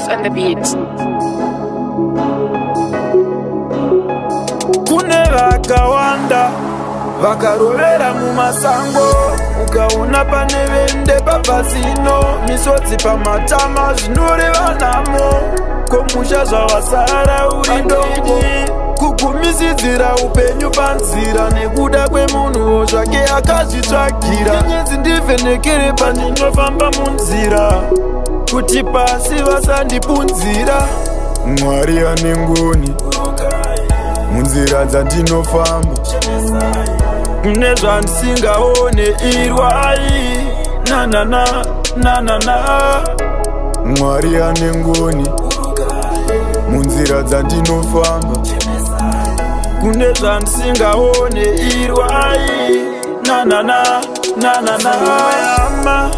Tarks on the beat. Kune vakawanda vakarovera mumasango, ukaona pane vende papazino, misodzi pamatama zvinoreva nhamo. Komusha zvavasara uri ndombo, kugumisidzira upenyu panzira nekuda kwemunhuwo zvake akazvitsvagira. Nyedzi ndivhenekere pandinofamba munzira, kuti pasi vasandipunzira. Mwari ane ngoni munzira dzandinofamba, kune zvandisingaone irwai nanana nanana. Mwari ane ngoni munzira dzandinofamba, kune zvandisingaone irwai nanana nanana. Hama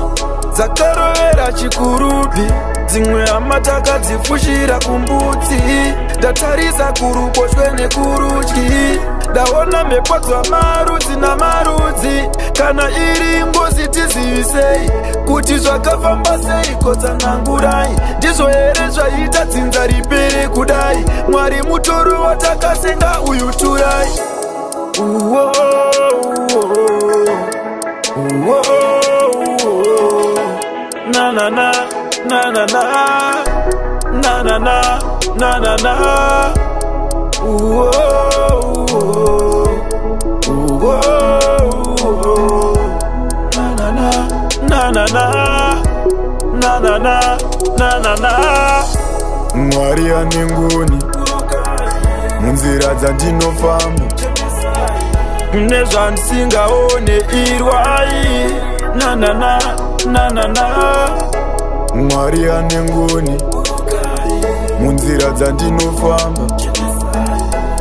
dzakarovera chikurubi, dzimwe hama takadzifushira kumbudzi. Ndatarisa kuruboshwe nekurudyi, ndaona mhepo dzamarudzi namarudzi. Kana iri ngozi tizivisei, kuti zvakafamba sei kotsanangurai. Ndizvo here zvaita dzinza ripere kudai, Mwari mutoro watakasenga uyu turai. Uwo uwo na na na na na na na na na na na na. Uwo uwo na na na na na na na na na na. Mwari ane ngoni munzira dzandinofamba, kune zvandisingaone irwai nanana nanana. Mwari ane ngoni munzira dzandinofamba,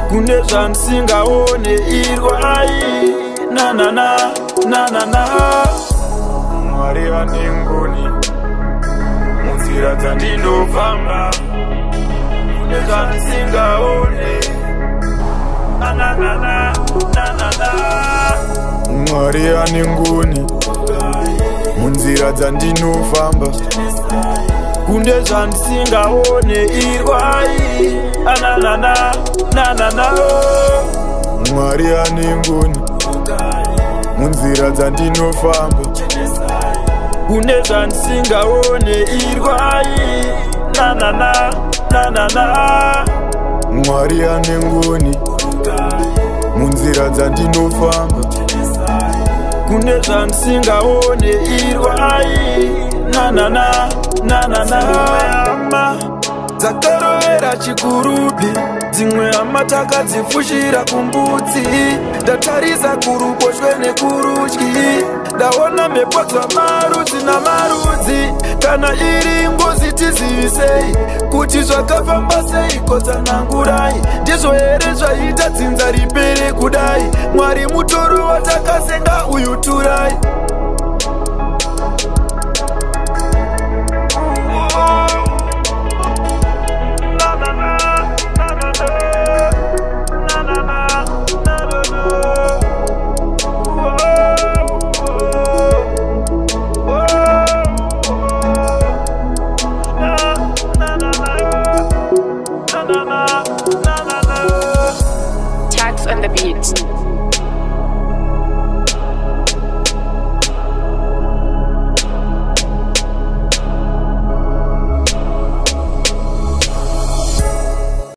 kune zvandisingaone irwai nanana nanana. Mwari ane ngoni munzira dzandinofamba, kune zvandisingaone nanana nanana. Mwari ane ngoni munzira dzandinofamba, kune zvandisingaone irwai ananana nanana. Mwari ane ngoni munzira dzandinofamba, kune zvandisingaone irwai nanana nanana. Mwari ane ngoni munzira dzandinofamba, kune zvandisingaone irwai nanana nanana. Hama dzakarovera chikurubi, dzimwe hama takadzifushira kumbudzi. Ndatarisa kuruboshwe nekurudyi, ndaona mhepo dzamarudzi namarudzi. Kana iri ngozi tizivisei, kuti zvakafamba sei kotsanangurai. Ndizvo here zvaita dzinza ripere kudai, Mwari mutoro watakasenga